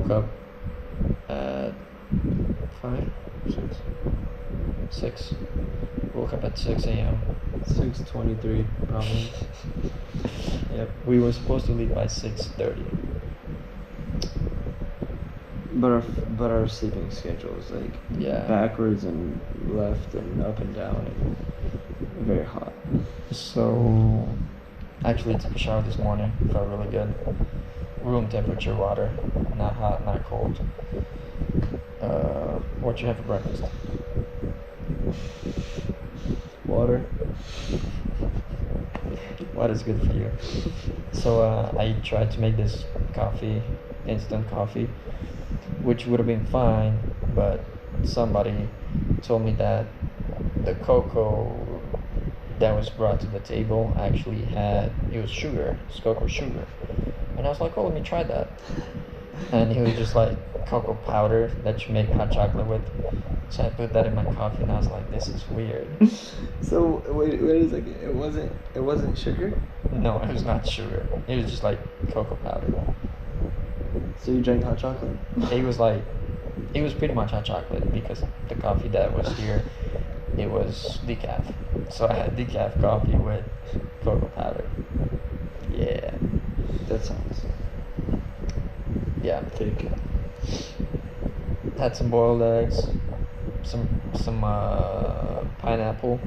woke up at 5, 6. Woke up at 6 a.m. 6:23 probably. Yep. We were supposed to leave by 6:30. But our sleeping schedule is like backwards and left and up and down and very hot. So actually took a shower this morning. Felt really good. Room temperature water, not hot, not cold. What you have for breakfast? Water. Water's good for you. So I tried to make this coffee, instant coffee, which would have been fine, but somebody told me that the cocoa that was brought to the table actually it was sugar, it's cocoa sugar. And I was like, oh, let me try that. And he was just like, cocoa powder that you make hot chocolate with. So I put that in my coffee and I was like, this is weird. So wait a second, it wasn't sugar? No, it was not sugar. It was just like cocoa powder. So you drank hot chocolate? It was pretty much hot chocolate because the coffee that was here, it was decaf. So I had decaf coffee with cocoa powder. Yeah. That sounds thick. Had some boiled eggs, some pineapple,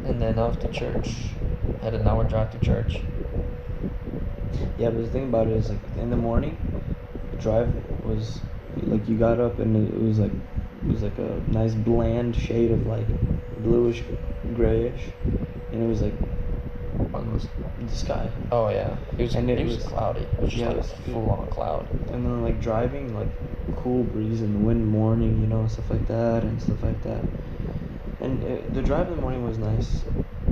and then off to church. Had an hour drive to church. Yeah, but the thing about it is, like, in the morning, the drive was like, you got up and it was like a nice bland shade of like bluish grayish, and it was like the sky. Oh yeah, it was cloudy. It was just it like was full on cloud. And then like driving, like cool breeze and wind morning, stuff like that. And the drive in the morning was nice,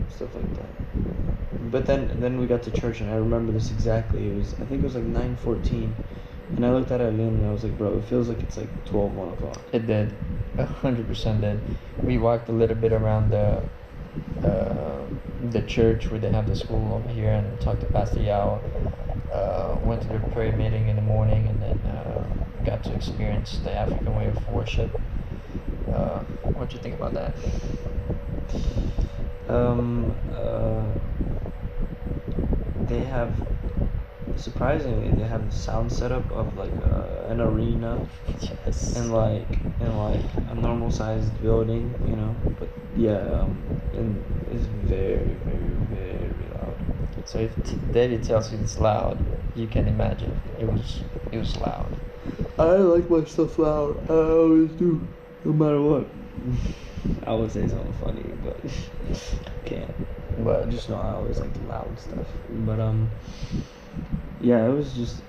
stuff like that. But then we got to church, and I remember this exactly. I think it was like 9:14, and I looked at Eileen and I was like, bro, it feels like it's like 1 o'clock. It did, 100% did. We walked a little bit around the church where they have the school over here and talked to Pastor Yao. Went to the prayer meeting in the morning and then got to experience the African way of worship. What do you think about that? They have, surprisingly, they have the sound setup of like an arena. Yes. And like a normal sized building, but yeah, and it's very, very, very loud. So if David tells you it's loud, you can imagine it was loud. I like my stuff loud. I always do, no matter what. I would say something funny, but can't. But just know I always like loud stuff. But yeah, it was just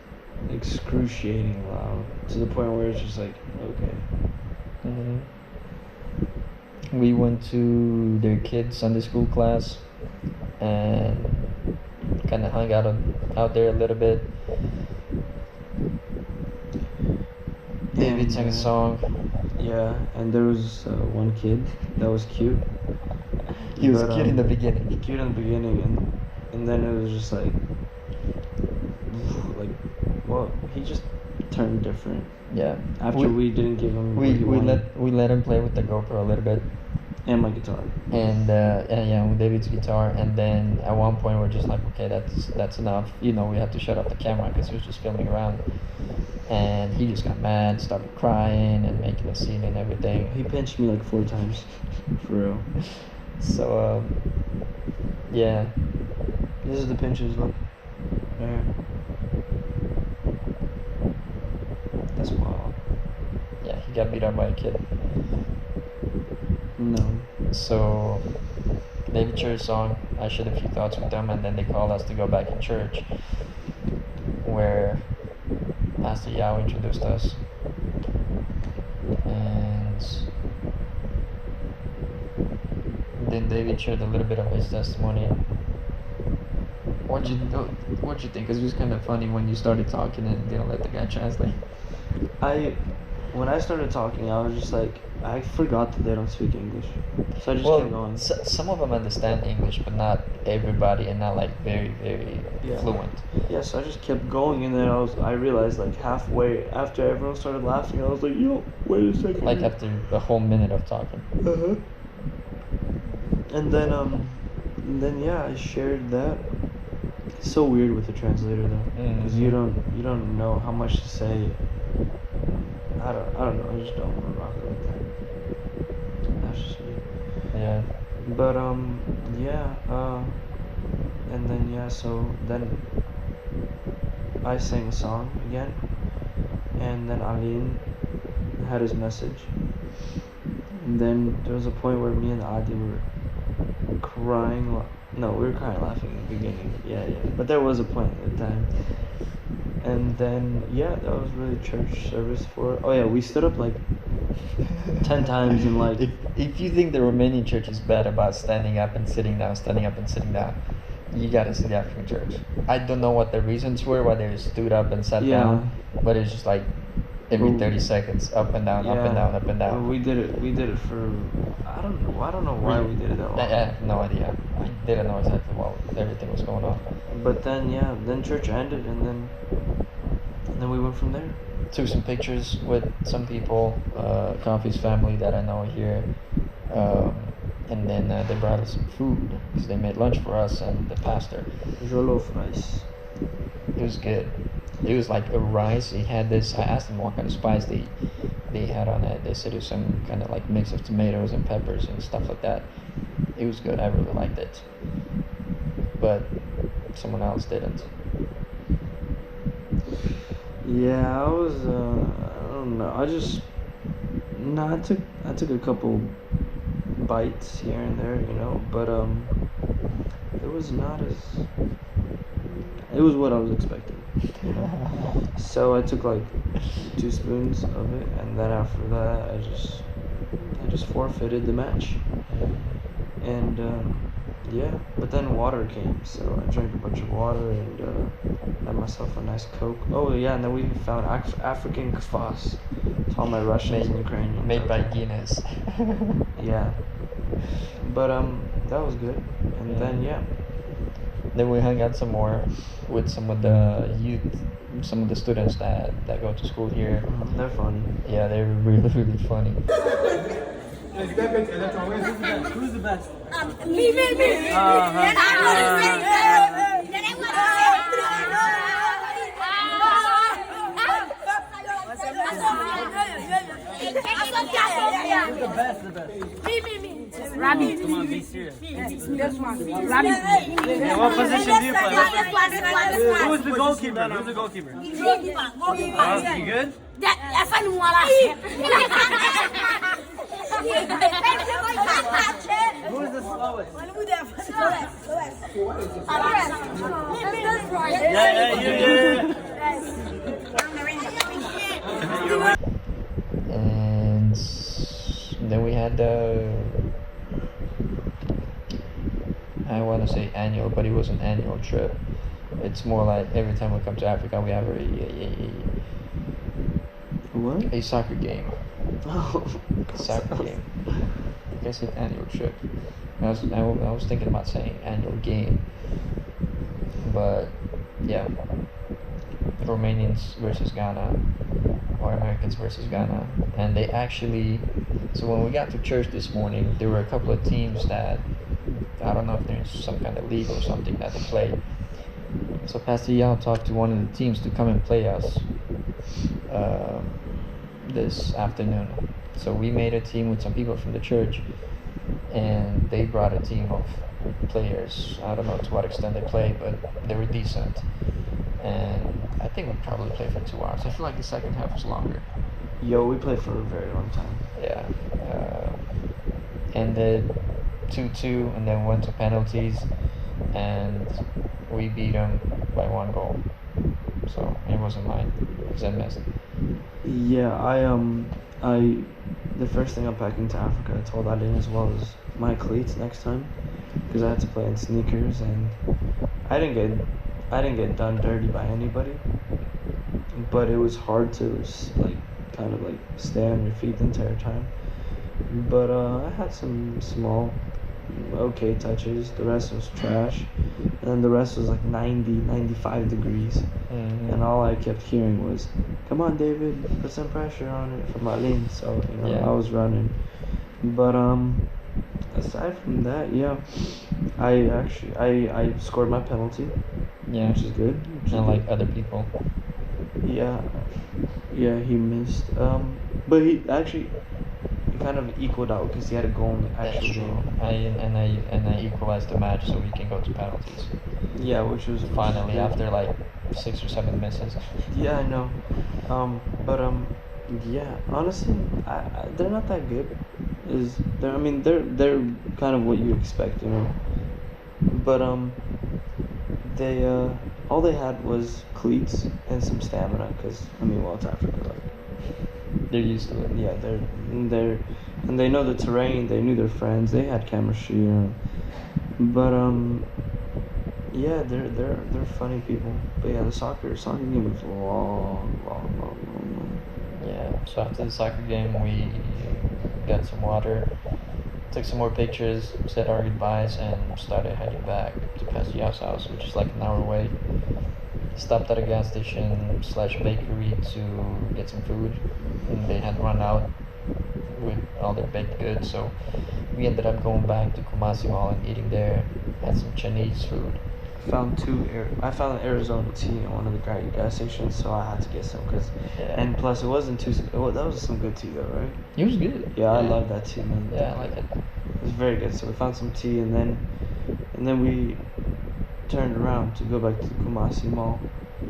excruciating loud to the point where it's just like, okay. Mm-hmm. We went to their kids' Sunday school class and kind of hung out there a little bit. David sang a song. Yeah, and there was one kid that was cute. He was cute in the beginning. Cute in the beginning, and then it was just like, well, he just turned different. Yeah. After we didn't give him. We let him play with the GoPro a little bit. And my guitar. And with David's guitar, and then at one point we're just like, okay, that's enough. We have to shut off the camera because he was just filming around. And he just got mad, started crying and making a scene and everything. He pinched me like 4 times, for real. So yeah. This is the pinches, look. There. That's wild. Yeah, he got beat up by a kid. No. So David shared a song. I shared a few thoughts with them, and then they called us to go back in church, where Pastor Yao introduced us, and then David shared a little bit of his testimony. What'd you think? Because it was kind of funny when you started talking and didn't let the guy translate. when I started talking, I was just like, I forgot that they don't speak English, so I just kept going. Well, some of them understand English, but not everybody, and not like very, very Yeah. fluent. Yeah, so I just kept going, and then I realized like halfway after everyone started laughing, I was like, yo, wait a second. Like after a whole minute of talking. Uh-huh. And then yeah, I shared that. It's so weird with the translator though, because you don't know how much to say. I don't know. I just don't want to rock with that. That's just me. Yeah. But yeah. And then yeah, so then I sang a song again, and then Aline had his message. And then there was a point where me and Adi were crying. No, we were crying laughing in the beginning. Yeah. But there was a point at the time. And then yeah, that was really church service for. Oh yeah, we stood up like 10 times in like. If you think the Romanian church is bad about standing up and sitting down, you gotta see the African church. I don't know what the reasons were why they stood up and sat down, but it's just like every 30 seconds, up and down, up and down, up and down. Well, we did it for. I don't know why we did it that long. I have no idea. I didn't know exactly what everything was going on. But then then church ended, and then we went from there. Took some pictures with some people, Coffee's family that I know here, and then they brought us some food because they made lunch for us and the pastor. Jollof rice. It was good. It was like a rice. It had this. I asked them what kind of spice they had on it. They said it was some kind of like mix of tomatoes and peppers and stuff like that. It was good. I really liked it, but someone else didn't. Yeah, I was. I don't know. I took a couple bites here and there, but it was not as. It was what I was expecting, So I took like 2 spoons of it, and then after that, I just forfeited the match. And yeah, but then water came, so I drank a bunch of water and had myself a nice Coke. Oh yeah, and then we found African kvass. To all my Russians and Ukrainians. Made by Guinness. Yeah. But that was good. And then yeah. Then we hung out some more with some of the youth, some of the students that go to school here. They're funny. Yeah, they're really, really funny. Who's the best? Me. The best. Me. Rabbit. Come on, be serious. Rabbit. Yeah, what position do you play? Who's the goalkeeper? Goalkeeper. You good? Who's the slowest? Yeah. And then we had I want to say annual, but it was an annual trip. It's more like every time we come to Africa, we have a soccer game. Oh. Soccer game. I guess it's annual trip. I was thinking about saying annual game, but yeah, Romanians versus Ghana, or Americans versus Ghana, and they actually. So when we got to church this morning, there were a couple of teams that I don't know if there's some kind of league or something that they play. So Pastor Yao talked to one of the teams to come and play us this afternoon. So we made a team with some people from the church, and they brought a team of players. I don't know to what extent they play, but they were decent. And I think we probably played for 2 hours. I feel like the second half was longer. Yo, we played for a very long time. Yeah. Ended 2-2 and then went to penalties, and we beat them by 1 goal. So it wasn't mine because I missed. Yeah, I the first thing I'm packing to Africa, I told Aline as well, is my cleats next time, because I had to play in sneakers, and I didn't get done dirty by anybody, but it was hard to like kind of like stay on your feet the entire time. But I had some small, okay touches. The rest was trash. And then the rest was like 90, 95 degrees. Mhm. And all I kept hearing was, "Come on, David, put some pressure on it" from Marlene. So, Yeah. I was running. But aside from that, yeah, I scored my penalty, Yeah. which is good. Which is And like good. other people. Yeah, yeah, he missed. But he actually kind of equaled out because he had a goal in the That's actual true. game. I equalized the match so we can go to penalties. Yeah, which was Finally, good. after like 6 or 7 misses. Yeah, I know. But yeah. Honestly, they're not that good. I mean, they're kind of what you expect, But they all they had was cleats and some stamina, cause I mean, well, it's Africa, like. They're used to it. Yeah, they're and they know the terrain. They knew their friends. They had chemistry. But yeah, they're funny people. But yeah, the soccer game was long. Yeah. So after the soccer game, we got some water, took some more pictures, said our goodbyes, and started heading back to Pasiao's house, which is like an hour away. Stopped at a gas station / bakery to get some food, and they had run out with all their baked goods, so we ended up going back to Kumasi Mall and eating there. Had some Chinese food. I found an Arizona tea at one of the gas stations, so I had to get some. Yeah. And plus it wasn't too. Well, that was some good tea though, right? It was good. Yeah, I love that tea, man. Yeah, I like it. It was very good. So we found some tea, and then we turned around to go back to the Kumasi Mall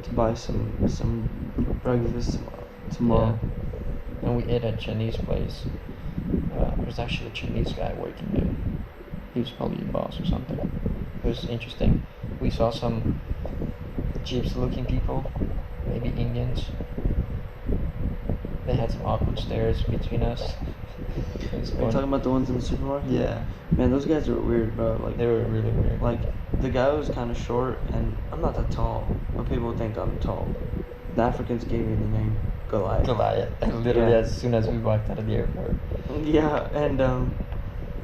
to buy some breakfast tomorrow. Yeah. And we ate at a Chinese place. There was actually a Chinese guy working there. He was probably a boss or something. It was interesting. We saw some gypsy-looking people, maybe Indians. They had some awkward stares between us. It was Are you fun. talking about the ones in the supermarket? Yeah, Man, those guys are weird, bro. Like, they were really weird. like the guy was kind of short, and I'm not that tall, but people think I'm tall. The Africans gave me the name Goliath. Goliath. Literally, Yeah. as soon as we walked out of the airport. Yeah, and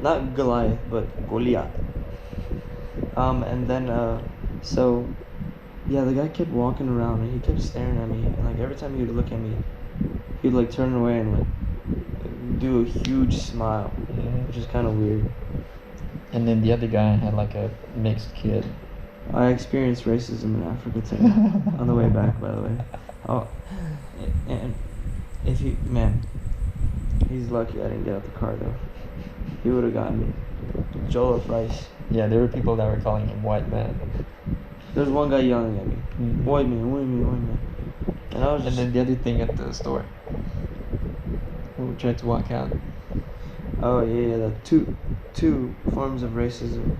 not Goliath, but Goliath. And then so yeah, the guy kept walking around and he kept staring at me, and like every time he would look at me, he'd like turn away and like do a huge smile, which is kind of weird. And then the other guy had like a mixed kid. I experienced racism in Africa too. On the way back, by the way. Oh, and if he, man, he's lucky I didn't get out the car though. He would have gotten me. Jollof rice. Yeah, there were people that were calling him white man. There's one guy yelling at me, Mhm. white man. And I was And just, then the other thing at the store. We were trying to walk out. oh yeah, the two forms of racism.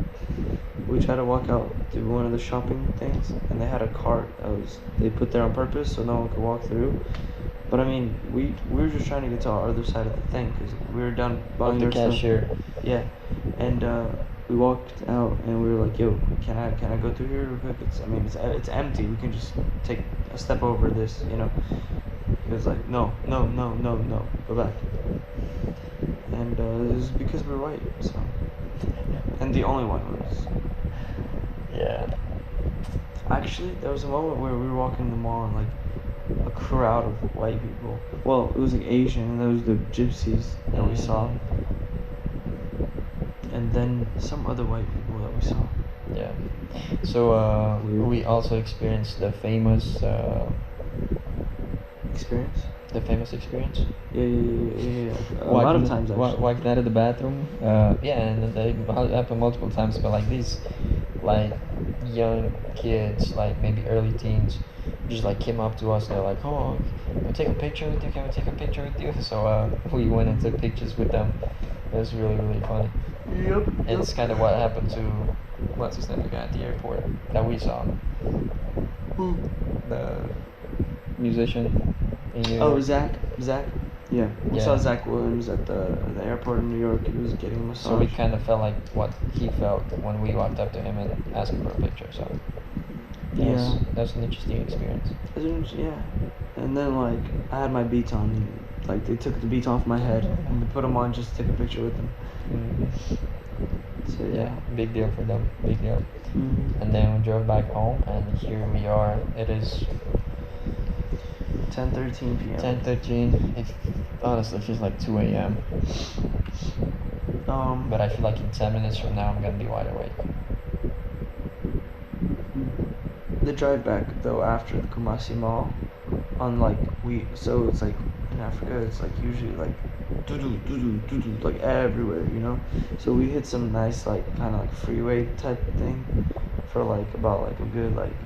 We tried to walk out through one of the shopping things, and they had a cart that they put there on purpose so no one could walk through. But I mean, we were just trying to get to our other side of the thing because we were done buying The their stuff. cashier. Yeah, and we walked out and we were like, "Yo, can I go through here real quick? It's empty. We can just take a step over this, you know." He was like, "No, go back." And it was because we were white, so. And the only one was. Yeah. Actually, there was a moment where we were walking in the mall and like a crowd of white people. Well, it was like Asian, and there was the gypsies that we saw. And then some other white people that we saw. Yeah. So Weird. we also experienced the famous Experience? experience. Yeah. A lot of times, actually. Walking out of the bathroom. Yeah, and they happened multiple times. But like these, like young kids, like maybe early teens, just like came up to us. They're like, "Oh, can we take a picture with you? Can we take a picture with you?" So we went and took pictures with them. It was really funny. Yep. It's kind of what happened to what's his name, the guy at the airport that we saw. The musician in New Oh, York. Zach. Yeah, we Yeah. saw Zach Williams at the airport in New York. He was getting a massage. So we kind of felt like what he felt when we walked up to him and asked him for a picture. So that was an interesting experience. Yeah, And then like I had my beats on, and, like they took the beats off my head and they put them on just to take a picture with them. So Yeah, yeah. big deal for them. Big deal. Mhm. And then we drove back home, and here we are. It is 10:13 p.m. 10:13. It honestly feels like 2 a.m. But I feel like in 10 minutes from now, I'm gonna be wide awake. The drive back though after the Kumasi Mall, on like so it's like in Africa it's like usually like doo like everywhere, you know. So we hit some nice like kind of like freeway type thing for like about like a good like